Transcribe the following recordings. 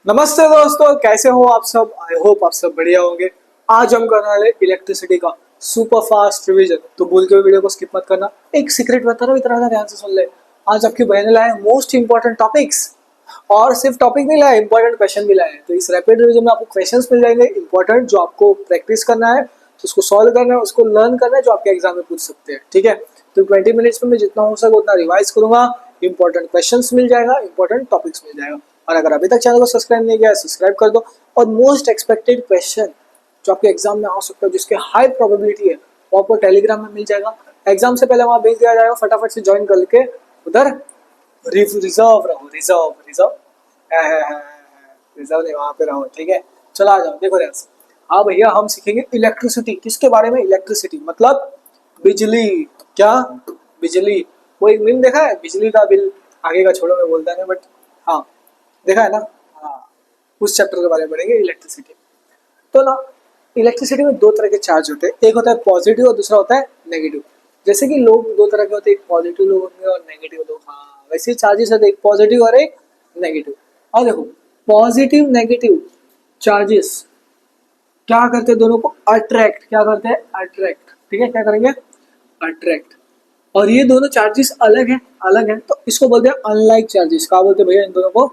नमस्ते दोस्तों, कैसे हो आप सब। आई होप आप सब बढ़िया होंगे। आज हम करने वाले इलेक्ट्रिसिटी का सुपर फास्ट रिवीजन। तो भूल के वीडियो को स्किप मत करना। एक सीक्रेट बता रहा हूँ, इतना ध्यान से सुन ले। आज आपकी बहन लाए मोस्ट इंपॉर्टेंट टॉपिक्स, और सिर्फ टॉपिक नहीं लाए, इंपॉर्टेंट क्वेश्चन भी लाए। तो इस रैपिड रिवीजन में आपको क्वेश्चंस मिल जाएंगे इंपॉर्टेंट, जो आपको प्रैक्टिस करना है, तो उसको सॉल्व करना है, उसको लर्न करना है, जो आपके एग्जाम में पूछ सकते हैं। ठीक है, तो 20 मिनट्स में मैं जितना हो सके उतना रिवाइज करूंगा। इंपॉर्टेंट क्वेश्चंस मिल जाएगा, इंपॉर्टेंट टॉपिक्स मिल जाएगा। और अगर अभी तक चैनल को सब्सक्राइब नहीं किया है, सब्सक्राइब कर दो। और मोस्ट एक्सपेक्टेड क्वेश्चन जो आपके एग्जाम में आ सकता है, जिसके हाई प्रोबेबिलिटी है, वो आपको टेलीग्राम में मिल जाएगा। एग्जाम से पहले वहां भेज दिया जाएगा, फटाफट से ज्वाइन करके उधर रिजर्व रहो। रिजर्व रिजर्व रिजर्व नहीं, वहां पे रहो। ठीक है, चलो आ जाओ। देखो यार, हाँ भैया, हम सीखेंगे इलेक्ट्रिसिटी। किसके बारे में? इलेक्ट्रिसिटी मतलब बिजली। क्या? बिजली। वो एक मीम देखा है, बिजली का बिल। आगे का छोड़ो, मैं बोलता नहीं, बट हाँ, देखा है ना। हाँ, उस चैप्टर के बारे में पढ़ेंगे, इलेक्ट्रिसिटी। तो ना, इलेक्ट्रिसिटी में दो तरह के चार्ज होते हैं। एक होता है पॉजिटिव और दूसरा होता है नेगेटिव। जैसे कि लोग दो तरह के होते हैं, एक पॉजिटिव लोग होंगे और नेगेटिव लोग। हाँ, वैसे चार्जेस होते हैं, एक पॉजिटिव और एक नेगेटिव। और देखो, पॉजिटिव नेगेटिव चार्जेस क्या करते हैं? दोनों को अट्रैक्ट। क्या करते हैं? अट्रैक्ट। ठीक है, क्या करेंगे? अट्रैक्ट। और ये दोनों चार्जेस अलग है, अलग है, तो इसको बोलते हैं अनलाइक चार्जेस। क्या बोलते हैं भैया इन दोनों को?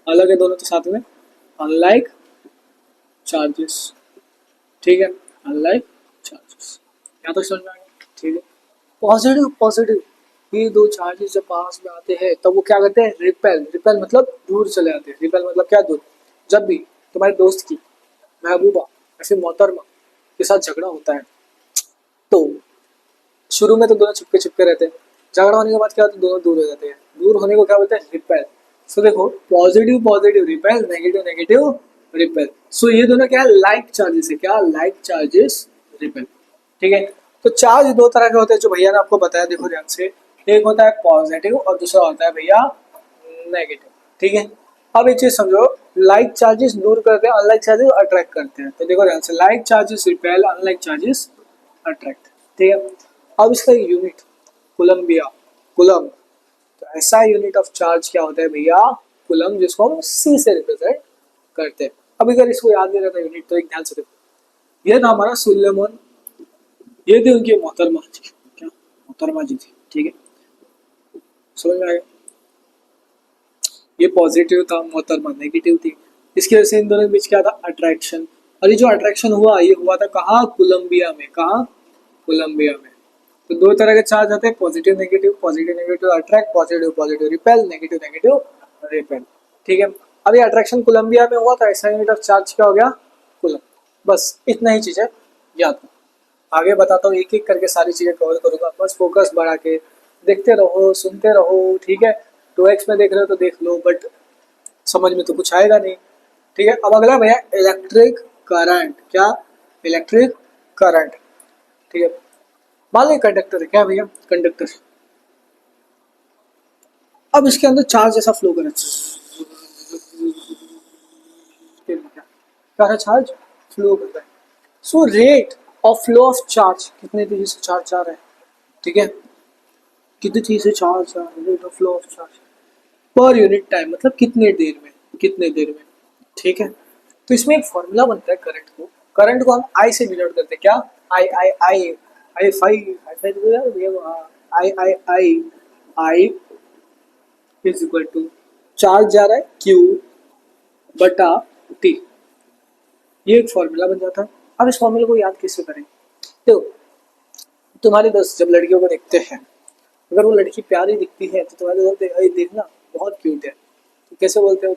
अलग है दोनों, तो साथ में अनलाइक चार्जेस। ठीक है, अनलाइक चार्जेस। यहाँ तक समझ में आ गया? ठीक है। पॉजिटिव पॉजिटिव, ये दो चार्जेस जब पास में आते हैं तब वो क्या करते हैं? रिपेल। रिपेल मतलब दूर चले जाते हैं। रिपेल मतलब क्या? दूर। जब भी तुम्हारे दोस्त की, महबूबा या फिर मोहतरमा के साथ झगड़ा होता है, तो शुरू में तो दोनों चिपके चिपके रहते हैं। झगड़ा होने के बाद क्या होता है? दोनों दूर हो जाते हैं। दूर होने को क्या बोलते हैं? रिपेल। सो देखो, positive positive repel, negative negative repel. So ये दोनों क्या है? लाइक चार्जेस है। क्या? Like charges repel. ठीक है, तो चार्ज दो तरह के होते हैं, जो भैया ने आपको बताया। देखो ध्यान से, एक होता है पॉजिटिव और दूसरा होता है भैया नेगेटिव। ठीक है, अब एक चीज समझो, लाइक चार्जेस दूर करते हैं, अनलाइक चार्जेस अट्रैक्ट करते हैं। तो देखो ध्यान से, like charges repel, unlike charges attract. ठीक है, अब इसका यूनिट कोलम्बिया, कुलम। तो ऐसा यूनिट ऑफ चार्ज क्या होता है भैया? कुलम, जिसको हम सी से रिप्रेजेंट करते हैं। अब अगर इसको याद नहीं रहता यूनिट, तो एक ध्यान से देखो, ये था हमारा सुलेमान, ये थी उनकी मोहतरमा जी। क्या? मोहतरमा जी थी। ठीक है, समझ में आया? ये पॉजिटिव था, मोहतरमा नेगेटिव थी। इसकी वजह से इन दोनों के बीच क्या था? अट्रैक्शन। और ये जो अट्रैक्शन हुआ, ये हुआ था कहाँ? कोलंबिया में। कहाँ? कोलंबिया में। तो दो तरह के चार्ज आते हैं, positive negative. Positive negative attract, positive positive repel, negative negative repel. ठीक है, अब ये अट्रैक्शन कोलंबिया में हुआ था, ऐसा यूनिट ऑफ चार्ज क्या हो गया? कूलम। बस इतना ही चीजें याद रखो। आगे बताता हूँ, एक एक करके सारी चीजें कवर करूंगा। बस फोकस बढ़ा के देखते रहो, सुनते रहो। ठीक है, 2x में देख रहे हो तो देख लो, बट समझ में तो कुछ आएगा नहीं। ठीक है, अब अगला भैया इलेक्ट्रिक करंट। क्या? Electric current. ठीक है, मान लो कंडक्टर है। क्या भैया? कंडक्टर। अब इसके अंदर चार्ज ऐसा फ्लो करे, क्या है? चार्ज फ्लो करता है। So rate of flow of charge, कितने तेजी से चार्ज जा रहा है। ठीक है, कितनी तेजी से चार्ज जा रहा है, rate of flow of charge per unit time, मतलब कितने देर में, कितने देर में। ठीक है, तो इसमें एक फॉर्मूला बनता है करंट को। करंट को हम आई से डिनोट करते हैं। क्या? आई आई आई आई फाइव आई फाइव यार भैया, आई आई आई आई इज इक्वल टू, चार्ज जा रहा है क्यू बटा टी। ये एक फॉर्मूला बन जाता है। अब इस फॉर्मूले को याद कैसे करें? तो तुम्हारे दोस्त जब लड़कियों को देखते हैं, अगर वो लड़की प्यारी दिखती है, तो तुम्हारे दोस्त अरे देखना बहुत क्यूट है, तो कैसे बोलते हो?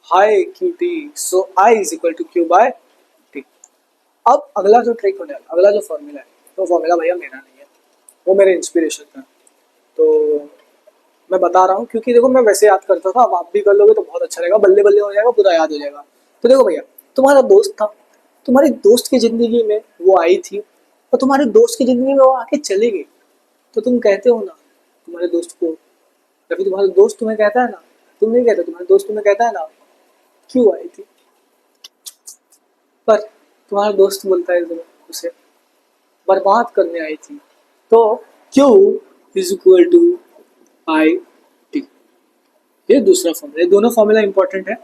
हाई क्यूटी, so I is equal to Q by T. अब अगला जो ट्रिक होने वाला, अगला जो फॉर्मूला है, तो फॉर्मूला भैया मेरा नहीं है, वो मेरे इंस्पिरेशन का। तो मैं बता रहा हूँ, क्योंकि देखो मैं वैसे याद करता था, अब आप भी कर लोगे तो बहुत अच्छा रहेगा, बल्ले बल्ले हो जाएगा, पूरा याद हो जाएगा। तो देखो भैया, तुम्हारा दोस्त था, तुम्हारी दोस्त की जिंदगी में वो आई थी, और तुम्हारे दोस्त की जिंदगी में वो आके चली गई। तो तुम कहते हो ना तुम्हारे दोस्त को, या फिर तुम्हारा दोस्त तुम्हें कहता है ना, तुम नहीं कहते, तुम्हारे दोस्त तुम्हें कहता है ना क्यों आई थी, पर तुम्हारा दोस्त बोलता है तुम्हें उसे बर्बाद करने आई थी। तो Q is equal to I T. ये दूसरा फॉर्मूला, ये दोनों फॉर्मूला इंपॉर्टेंट है।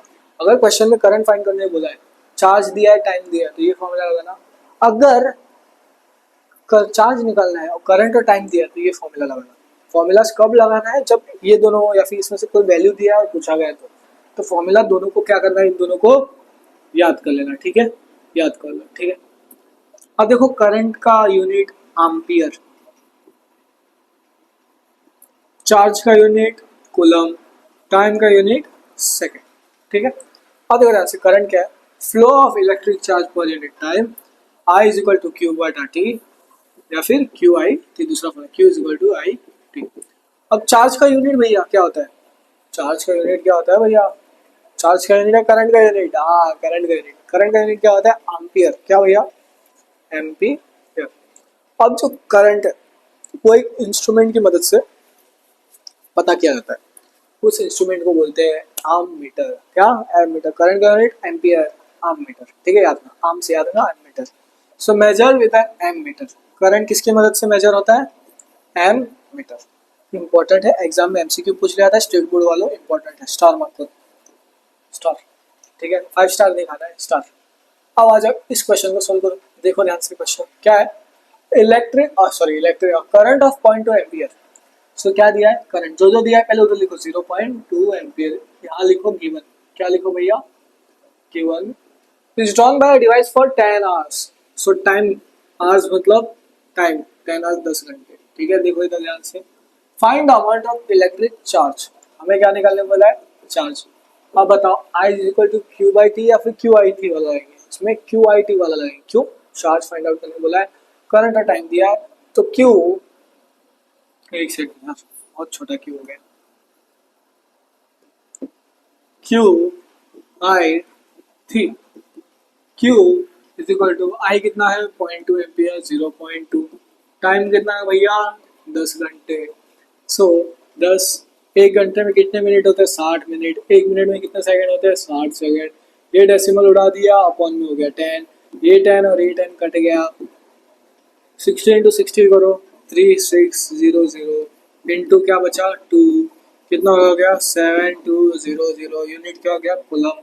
अगर क्वेश्चन में करंट फाइंड करने बोला है, चार्ज दिया है, टाइम दिया है, तो ये फॉर्मूला लगाना। अगर चार्ज निकालना है और करंट और टाइम दिया है, तो ये फॉर्मूला लगाना। फॉर्मूलाज कब लगाना है, जब ये दोनों या फिर इसमें से कोई वैल्यू दिया और पूछा गया तो फॉर्मूला दोनों को क्या करना है, इन दोनों को याद कर लेना, ठीक है, याद कर लो, ठीक है। अब देखो करंट का यूनिट एम्पियर, चार्ज का यूनिट कूलम, टाइम का यूनिट सेकंड, ठीक है। अब देखो ध्यान से, करंट क्या है, flow of electric charge per unit time, I is equal to Q बटा टी, या फिर क्यू आई टी दूसरा formula, Q is equal to I T. अब चार्ज का यूनिट भैया क्या होता है, चार्ज का यूनिट क्या होता है भैया, चार्ज का यूनिट है करंट का यूनिट, हाँ करंट का यूनिट, करंट का यूनिट क्या होता है, एम्पियर, क्या भैया, एम्पियर। अब जो करंट है वो एक इंस्ट्रूमेंट की मदद से पता किया जाता है, उस इंस्ट्रूमेंट को बोलते हैं एमीटर, क्या, एमीटर, करंट का यूनिट एम्पियर, एमीटर, ठीक है, याद रखना, आम से याद रखना, ammeter. So measure with an ammeter, current किसकी मदद से मेजर होता है, एमीटर। इंपॉर्टेंट है, एग्जाम में एमसीक्यू पूछ लिया था, स्टेट बोर्ड वालों, इंपॉर्टेंट है, स्टार मार्क करो, स्टार, ठीक है, 5 स्टार दिखाना है, स्टार। अब आ जाओ इस क्वेश्चन को सोल्व करो, देखो ध्यान से, क्वेश्चन क्या है, इलेक्ट्रिक करंट ऑफ 0.2 एम्पियर। सो क्या दिया है, करंट जो दिया है पहले उधर लिखो, 0.2 एम्पियर, यहाँ लिखो गिवन, क्या लिखो भैया, given is drawn by device for 10 hours. So time, hours मतलब टाइम, 10 आवर्स 10 घंटे, ठीक है। देखो इधर ध्यान से, find the amount of electric charge, हमें क्या निकालने बोला है, चार्ज। अब बताओ I is equal to Q by T या फिर क्यू आई टी वाला लगेंगे, इसमें क्यू आई टी वाला लगेंगे, क्यों, चार्ज फाइंड आउट करने बोला है, करंट का टाइम दिया है, तो क्यू, एक सेकंड, बहुत छोटा क्यू हो गया, क्यू आई थी, क्यू इज इक्वल टू आई कितना है 0.2 एम्पियर, 0.2, टाइम कितना है भैया 10 घंटे। सो 10, एक घंटे में कितने मिनट होते हैं, 60 मिनट, एक मिनट में कितने सेकंड होते हैं, 60 सेकंड। ये डेसिमल उड़ा दिया, अपॉन में हो गया 10, ये 10 और ये 10 कट गया, 60 इंटू 60 करो, 3600, इंटू क्या बचा 2, कितना हो गया 7200, यूनिट क्या हो गया, कूलम।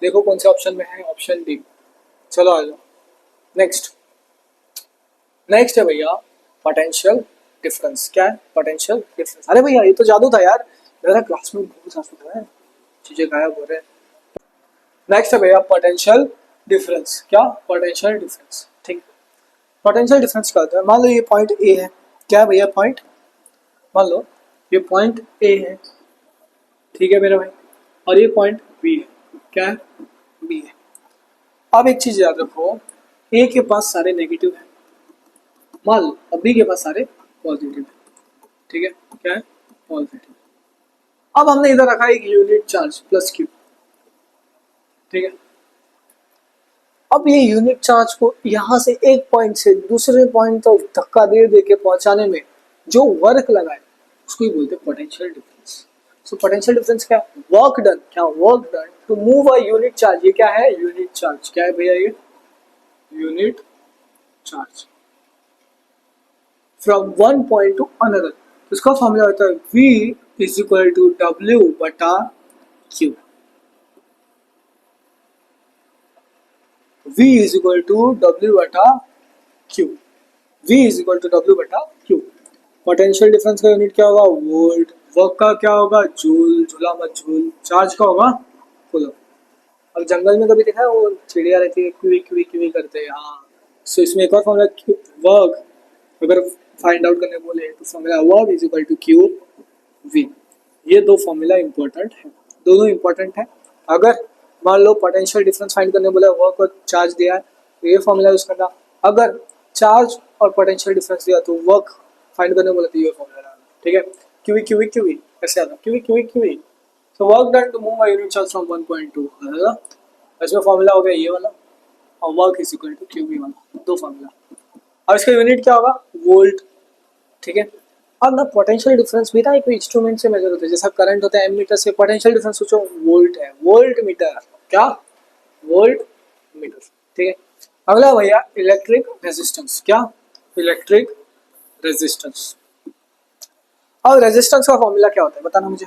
देखो कौन से ऑप्शन में है, ऑप्शन डी। चलो आ जाओ नेक्स्ट, नेक्स्ट है भैया पोटेंशियल डिफरेंस, क्या है, पोटेंशियल डिफरेंस। अरे भैया ये तो जादू था यार, मेरा क्लास में बहुत जादू है, चीजें गायब हो रहे हैं। नेक्स्ट है भैया पोटेंशियल डिफरेंस, क्या, पोटेंशियल डिफरेंस, ठीक। पोटेंशियल डिफरेंस क्या होता है, मान लो ये पॉइंट ए है, क्या है भैया पॉइंट, मान लो ये पॉइंट ए है, ठीक है मेरे भाई, और ये पॉइंट बी है, क्या है, बी है। अब एक चीज याद रखो, ए के पास सारे नेगेटिव है, मान लो, और बी के पास सारे पॉजिटिव है, ठीक है, क्या है, पॉजिटिव। अब हमने इधर रखा एक यूनिट चार्ज प्लस क्यू, ठीक है। अब ये यूनिट चार्ज को यहां से एक पॉइंट से दूसरे पॉइंट तक धक्का दे दे के पहुंचाने में जो वर्क लगा है उसको ही बोलते हैं potential difference. So potential difference क्या, वर्क डन, क्या, work done to move a unit charge, ये क्या है, यूनिट चार्ज, क्या है भैया, ये unit charge from one point to another. इसका फॉर्मूला होता है V is equal to W बटा Q, V is equal to W बटा Q, V is equal to W बटा Q। पोटेंशियल डिफरेंस का यूनिट क्या होगा, वोल्ट, वर्क का क्या होगा, जूल, झूला मत झूल, चार्ज का होगा कूलम। अब जंगल में कभी देखा है वो चिड़िया रहती है, क्यूई क्यूई क्यूई करते हैं, हाँ। सो इसमें एक और फॉर्मूला, वर्क अगर फाइंड आउट करने बोले तो formula work is equal to Q V. ये दो फॉर्मूला इंपॉर्टेंट है, दोनों इंपॉर्टेंट है। अगर मान लो पोटेंशियल डिफरेंस फाइंड करने बोला, वर्क और चार्ज दिया है तो ये फॉर्मूला यूज करना, अगर चार्ज और पोटेंशियल डिफरेंस दिया तो वर्क फाइंड करने बोला तो ये फॉर्मूला डालना, ठीक है, क्यूवी क्यूवी क्यूवी, कैसे आता, Q V Q V Q V. So work done to move a unit charge from 1.2, इसमें फॉर्मूला हो गया ये वाला, और work is equal to Q V वाला, दो फॉर्मूला। और इसका यूनिट क्या होगा, वोल्ट, ठीक है। अब ना पोटेंशियल डिफरेंस भी ना एक इंस्ट्रूमेंट से मेजर होता है, जैसा करंट होता है एमीटर से, पोटेंशियल डिफरेंस सोचो वोल्ट है, वोल्ट मीटर, क्या, वोल्ट मीटर, ठीक है। अगला भैया इलेक्ट्रिक रेजिस्टेंस, क्या, इलेक्ट्रिक रेजिस्टेंस। अब रेजिस्टेंस का फॉर्मूला क्या होता है बताना मुझे,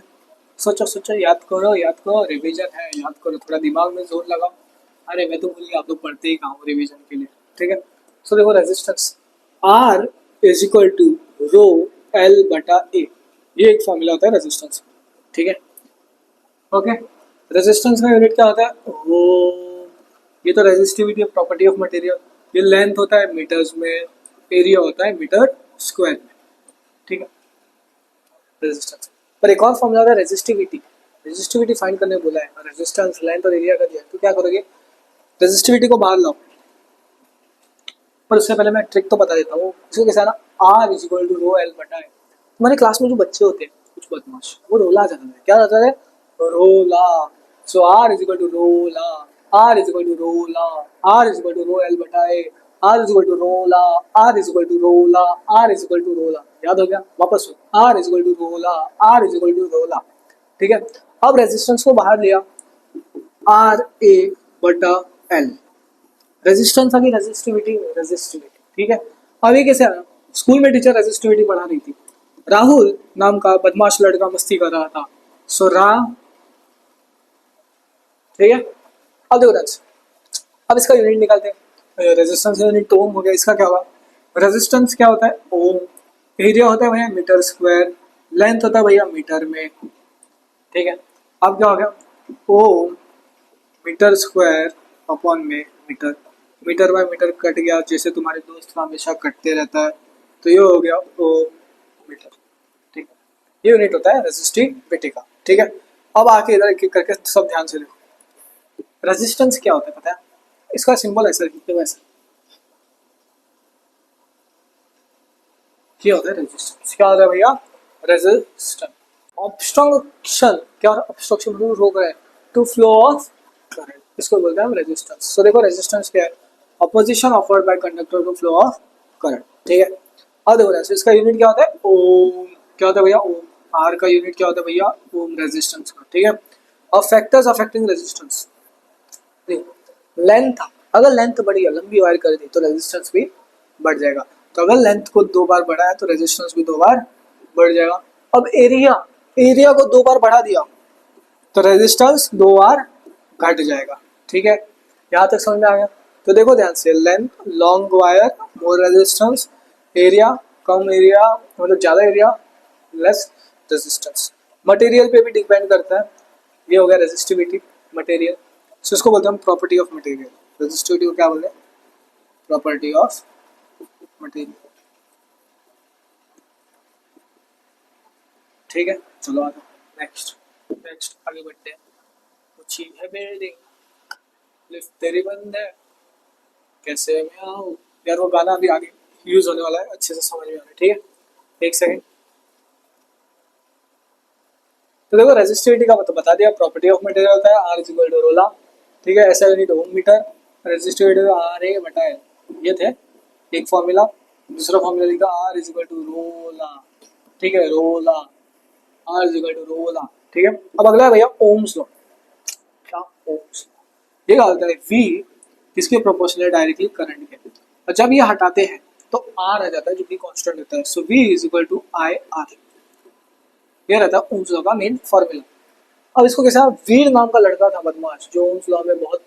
सोचो सोचो, याद करो, रिवीजन है, याद करो, थोड़ा दिमाग में जोर लगाओ। अरे मैं तो भूल गया, आप तो पढ़ते ही कहाँ हो रिवीजन के लिए। ठीक है, सो देखो resistance R is equal to rho L बटा ए, ये एक फॉर्मूला होता है रेजिस्टेंस। ठीक है, ओके। रेजिस्टेंस का यूनिट क्या होता है? वो ये तो रेजिस्टिविटी प्रॉपर्टी ऑफ मटेरियल। ये लेंथ होता है मीटर्स में, एरिया होता है मीटर स्क्वायर में। ठीक है, रेजिस्टेंस। पर एक और फॉर्मूला है रेजिस्टिविटी। रेजिस्टिविटी फाइंड करने बोला है, रेजिस्टेंस लेंथ और एरिया का दिया है, तो क्या करोगे? रेजिस्टिविटी को बाहर लाओ। पर उससे पहले मैं ट्रिक तो बता देता हूँ। इसको कैसा है ना, R is equal to rho L बटा है। तुम्हारे क्लास में जो बच्चे होते हैं कुछ बदमाश, वो रोला जाता है। क्या जाता है? रोला। So R is equal to रोला, आर इज इक्वल टू रोला, R is equal to rho L बटा है, आर इज इक्वल टू रोला, आर इज इक्वल टू रोला, आर इज इक्वल टू रोला। याद हो गया? वापस हो, आर इज इक्वल टू रोला, आर इज इक्वल टू रोला। ठीक है, अब रेजिस्टेंस को बाहर लिया, आर ए बटा एल। रेजिस्टेंस आ गई, रेजिस्टिविटी, रेजिस्टिविटी। ठीक है, अब ये कैसे आया? स्कूल में टीचर रेजिस्टिविटी पढ़ा रही थी, राहुल नाम का बदमाश लड़का मस्ती कर रहा था, सो रा। ठीक है, अब देखो दैट्स, अब इसका यूनिट निकालते हैं। रेजिस्टेंस का यूनिट तो ओम हो गया, इसका क्या होगा? रेजिस्टेंस क्या होता है? ओम। एरिया होता है भैया मीटर स्क्वायर, लेंथ होता है भैया मीटर में। ठीक है, अब क्या हो गया? ओम मीटर स्क्वायर अपॉन में metre, metre by metre cut गया, जैसे तुम्हारे दोस्त का हमेशा कटते रहता है, तो ये हो गया ओ मीटर। ठीक है, ये यूनिट होता है रेजिस्टिविटी का। ठीक है, अब आके इधर एक एक करके सब ध्यान से देखो। रेजिस्टेंस क्या होता है पता है? इसका सिंबल ऐसा लिखते हुए, ऐसा ये होता है रेजिस्टेंस। क्या होता है भैया? रेजिस्टेंस। ऑब्स्ट्रक्शन, क्या ऑब्स्ट्रक्शन मतलब रोक रहा है टू फ्लो ऑफ करंट, इसको बोलते हैं हम रेजिस्टेंस। सो देखो रेजिस्टेंस क्या है? Opposition offered by conductor to flow of current. ठीक है, अब देखो ऐसे इसका यूनिट क्या होता है? ओम। क्या होता है भैया? ओम। आर का यूनिट क्या होता है भैया? ओम रेजिस्टेंस का। ठीक है, अब फैक्टर्स अफेक्टिंग रेजिस्टेंस, लेंथ, अगर लेंथ बढ़ी है, लंबी वायर कर दी, तो रेजिस्टेंस भी बढ़ जाएगा। तो अगर लेंथ को 2 बार बढ़ाया तो रेजिस्टेंस भी 2 बार बढ़ जाएगा। अब एरिया, एरिया को 2 बार बढ़ा दिया तो रेजिस्टेंस 2 बार घट जाएगा। ठीक है, यहाँ तक समझ में आ गया? तो देखो ध्यान से, length long wire more resistance, area कम एरिया मतलब ज़्यादा एरिया लेस रेजिस्टेंस। मटेरियल पे भी डिपेंड करता है, ये हो गया रेजिस्टिविटी मटेरियल। सो इसको बोलते हैं हम प्रॉपर्टी ऑफ मटेरियल। रेजिस्टिविटी को क्या बोलते हैं? Property of material. ठीक है, चलो आगे नेक्स्ट, नेक्स्ट आगे बढ़ते हैं। ऊंची है बिल्डिंग, लिफ्ट तेरी बंद है, कैसे मैं आऊँ? यार वो गाना अभी आगे यूज होने वाला है, अच्छे से समझ में आ रहा है। ठीक है, एक सेकंड। तो देखो रेजिस्टिविटी का मतलब बता दिया, प्रॉपर्टी ऑफ मटेरियल होता है आर इज इक्वल टू रोला। ठीक है, ऐसा unit ohm metre, resistivity R A बटा एल, ये थे एक फॉर्मूला। दूसरा फॉर्मूला लिखा आर इज इक्वल टू रोला। ठीक है, रोला, आर इज इक्वल टू रोला। ठीक है, अब अगला है भैया ओम्स लॉ। क्या ओम्स लॉ? ये क्या होता है? वी किसके प्रोपोर्शनल डायरेक्टली करंट के, और जब ये हटाते हैं तो आर आ जाता है जो कि कांस्टेंट रहता है। So V is equal to I R, ये रहता है ओम्स लॉ का मेन फॉर्मूला। अब इसको कैसा, वीर नाम का लड़का था बदमाश जो ओम्स लॉ में बहुत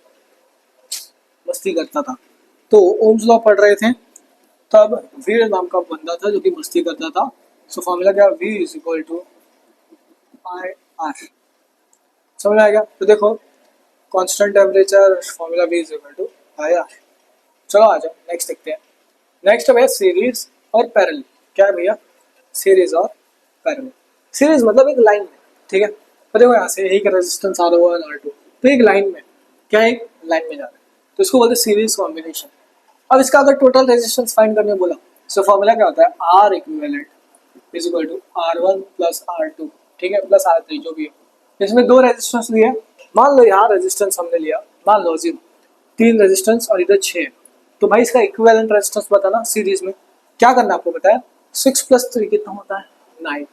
मस्ती करता था, तो ओम्स लॉ पढ़ रहे थे तब वीर नाम का बंदा था जो कि मस्ती करता था। सो फॉर्मूला क्या? V is equal to I R. समझ में आ गया? तो देखो constant temperature, formula V is equal to I R. चलो आ जाओ नेक्स्ट देखते हैं। नेक्स्ट है भैया सीरीज और पैरेलल। क्या है भैया? सीरीज और पैरेलल। सीरीज मतलब एक लाइन में, ठीक है, तो देखो यहाँ से एक resistance R one R two, तो एक लाइन में, क्या एक लाइन में जा रहा है, तो इसको बोलते हैं सीरीज कॉम्बिनेशन। अब इसका अगर टोटल रेजिस्टेंस फाइंड करने बोला, सो फॉर्मूला क्या होता है? R equivalent is equal to R one plus R two, ठीक है, प्लस आर थ्री जो भी हो। इसमें 2 रेजिस्टेंस लिए, मान लो यहाँ रेजिस्टेंस हमने लिया, मान लो 0, 3 रेजिस्टेंस और इधर 6, तो भाई इसका इक्विवेलेंट रेजिस्टेंस बताना सीरीज में। क्या करना आपको बताया? 6 प्लस 3 कितना होता है? 9।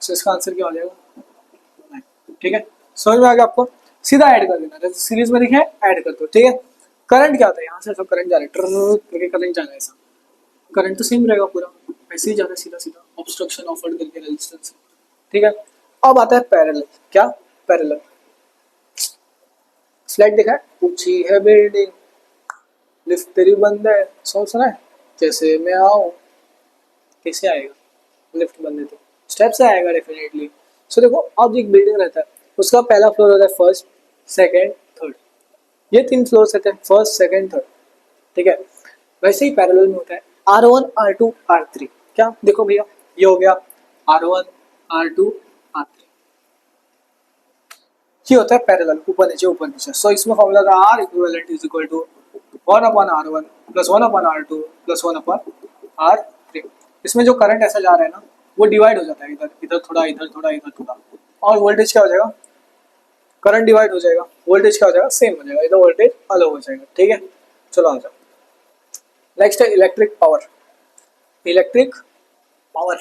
सो इसका आंसर क्या हो जाएगा? 9। ठीक है, समझ में आ गया आपको? सीधा ऐड कर देना, जैसे सीरीज में लिखे ऐड कर दो। ठीक है, करंट क्या होता है? यहाँ से सब करंट जा रहा है, ट्र करके करंट जा रहा है, ऐसा करंट तो सेम रहेगा पूरा, ऐसे ही जा रहा है सीधा सीधा, ऑब्स्ट्रक्शन ऑफर्ड करके रेजिस्टेंस। ठीक है, अब आता है पैरेलल। क्या? पैरेलल। स्लाइड देखा है? ऊंची है बिल्डिंग, लिफ्ट तेरी बंद है, सॉन्ग सुना है? कैसे मैं आऊं? कैसे आएगा? लिफ्ट बंद है तो स्टेप से आएगा डेफिनेटली। सो देखो, अब एक बिल्डिंग रहता है, उसका पहला फ्लोर होता है फर्स्ट, सेकंड, थर्ड। ये 3 फ्लोर्स रहते हैं, फर्स्ट, सेकंड, थर्ड। ठीक है? वैसे ही पैरेलल में होता है R1, R2, R3। क्या? देखो भैया, ये हो गया R1, R2, R3। ये होता है पैरेलल, ऊपर नीचे ऊपर नीचे। सो इसमें फॉर्मूला था R equivalent is equal to 1/R1 plus 1/R2 plus 1/R3। इसमें जो करंट ऐसा जा रहा है ना, वो डिवाइड हो जाता है, इधर इधर थोड़ा, इधर थोड़ा, इधर थोड़ा। और वोल्टेज क्या हो जाएगा? करंट डिवाइड हो जाएगा, वोल्टेज क्या हो जाएगा? सेम हो जाएगा, इधर वोल्टेज अलग हो जाएगा। ठीक है, चलो आ जाओ। नेक्स्ट है इलेक्ट्रिक पावर। इलेक्ट्रिक पावर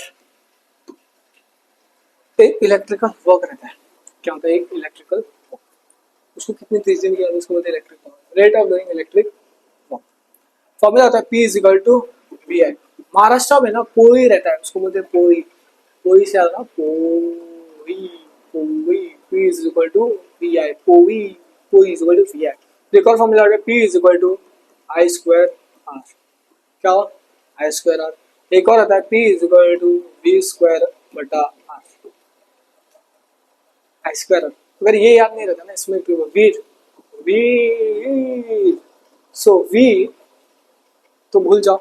एक इलेक्ट्रिकल वर्क रहता है। क्या होता है एक इलेक्ट्रिकल वर्क? उसको कितनी तेजी में किया जाता है, उसको बोलते हैं electric power, rate of doing electric work. Formula होता है P is equal to VI। Maharashtra में ना पोई रहता है, उसको बोलते हैं पोई। पोई से आता पोई, पोई। P is equal to VI, पोई, पोई इज इक्वल टू VI। एक और फॉर्मूला होता है P is equal to I square R। क्या हो? I square R। एक और आता है P is equal to V square बटा R। I square. अगर ये याद नहीं रहता ना, इसमें वीर, वी, सो वी तो भूल जाओ,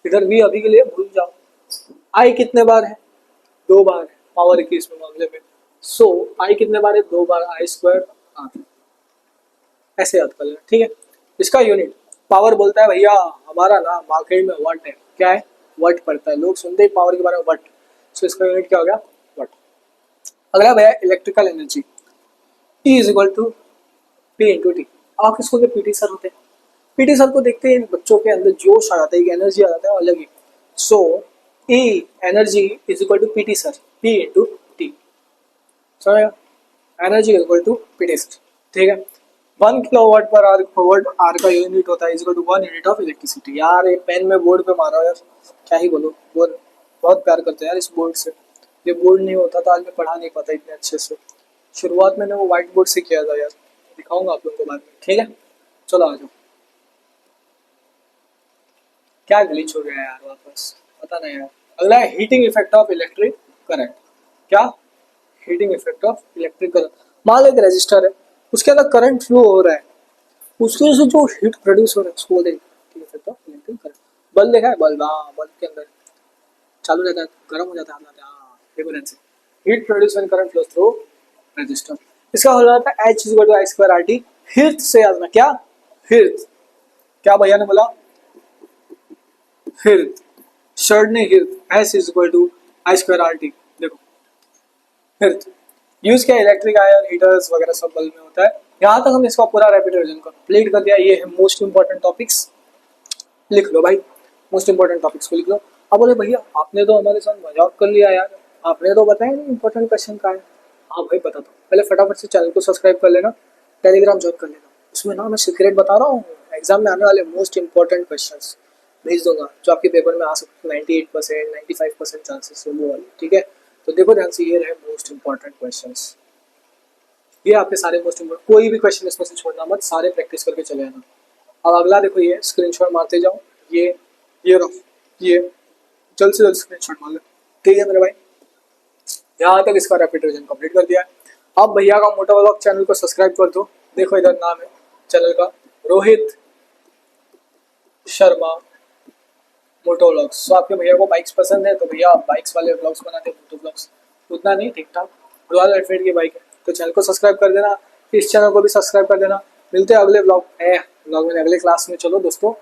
इधर वी अभी के लिए भूल जाओ। आई कितने बार है? 2 बार है पावर की इसमें मामले में। सो आई कितने बार है? 2 बार। I square R। ऐसे याद कर लेना। ठीक है, इसका यूनिट पावर बोलता है भैया, हमारा ना मार्केट में वट है। क्या है? वट पड़ता है, लोग सुनते ही पावर के बारे में वट। सो इसका यूनिट क्या हो गया? वट। अगला भैया electrical energy. E is equal to P into T. आप किसको पीटी सर होते हैं? पीटी सर को देखते हैं, बच्चों के अंदर जोश आ जाता है, एक एनर्जी आ जाता है अलग ही। So E energy is equal to PT sir, P into T. समझेगा? Energy is equal to PT sir. ठीक है, 1 किलोवाट पर आवर फॉरवर्ड आर का यूनिट होता है is equal to 1 unit of electricity. यार ये पेन में बोर्ड पे मारा यार, क्या ही बोलो, बहुत प्यार करते हैं यार इस बोर्ड से। ये बोर्ड नहीं होता तो आज मैं पढ़ा नहीं पाता इतने अच्छे से। शुरुआत मैंने वो व्हाइट बोर्ड से किया था यार, दिखाऊंगा आप लोगों को बाद में। ठीक है, चलो आ जाओ। क्या ग्लिच हो गया यार वापस, पता नहीं यार। अगला है heating effect of electric current. क्या? Heating effect of electric current. मान लो एक रेजिस्टर है, उसके अंदर करंट फ्लो हो रहा है, उसकी वजह से जो हीट प्रोड्यूस हो रहा है उसको बोलते हैं heating effect of electric current. Bulb देखा है? बल्ब, हाँ, बल्ब के अंदर चालू रहता है, गर्म हो जाता है, heat produce when current flows through resistor. इसका हो जाता है H equal to I square RT। हिर्थ से याद रखना। क्या? हिर्थ। क्या भैया ने बोला? हिर्थ। शर्ट ने हिर्थ। S is equal to I square RT। देखो हिर्थ यूज किया इलेक्ट्रिक आयन हीटर्स वगैरह सब बल्ब में होता है। यहाँ तक हम इसका पूरा रैपिड रिवीजन कंप्लीट कर दिया। ये है मोस्ट इंपॉर्टेंट टॉपिक्स, लिख लो भाई, मोस्ट इंपॉर्टेंट टॉपिक्स को लिख लो। अब बोले भैया आपने तो हमारे साथ मजाक कर लिया यार, आपने तो बताया नहीं इंपॉर्टेंट क्वेश्चन का है। हाँ भाई बता दो, पहले फटाफट से चैनल को सब्सक्राइब कर लेना, टेलीग्राम ज्वाइन कर लेना। उसमें ना मैं सीक्रेट बता रहा हूँ, एग्जाम में आने वाले मोस्ट इंपॉर्टेंट क्वेश्चन भेज दूंगा जो आपके पेपर में आ सकते 98%, 95% चांसेस है वो वाले। ठीक है, तो देखो ध्यान से, ये रहे मोस्ट इंपॉर्टेंट क्वेश्चन। ये आपके सारे मोस्ट इंपॉर्टेंट, कोई भी क्वेश्चन इसमें से छोड़ना मत, सारे प्रैक्टिस करके चले आना। अब अगला देखो, ये स्क्रीनशॉट मारते जाओ, ये रहो, ये जल्द से जल्द स्क्रीनशॉट मार लो। ठीक है मेरे भाई, यहाँ तक इसका रैपिड रिवीजन कंप्लीट कर दिया है। अब भैया का मोटा व्लॉग चैनल को सब्सक्राइब कर दो। देखो इधर नाम है चैनल का, रोहित शर्मा मोटो व्लॉग्स। तो आपके भैया को बाइक्स पसंद है तो भैया आप बाइक्स वाले व्लॉग्स बनाते हैं, मोटो व्लॉग्स उतना नहीं, ठीक ठाक, रॉयल एनफील्ड की बाइक है। तो चैनल को सब्सक्राइब कर देना, इस चैनल को भी सब्सक्राइब कर देना। मिलते हैं अगले व्लॉग में, अगले क्लास में। चलो दोस्तों।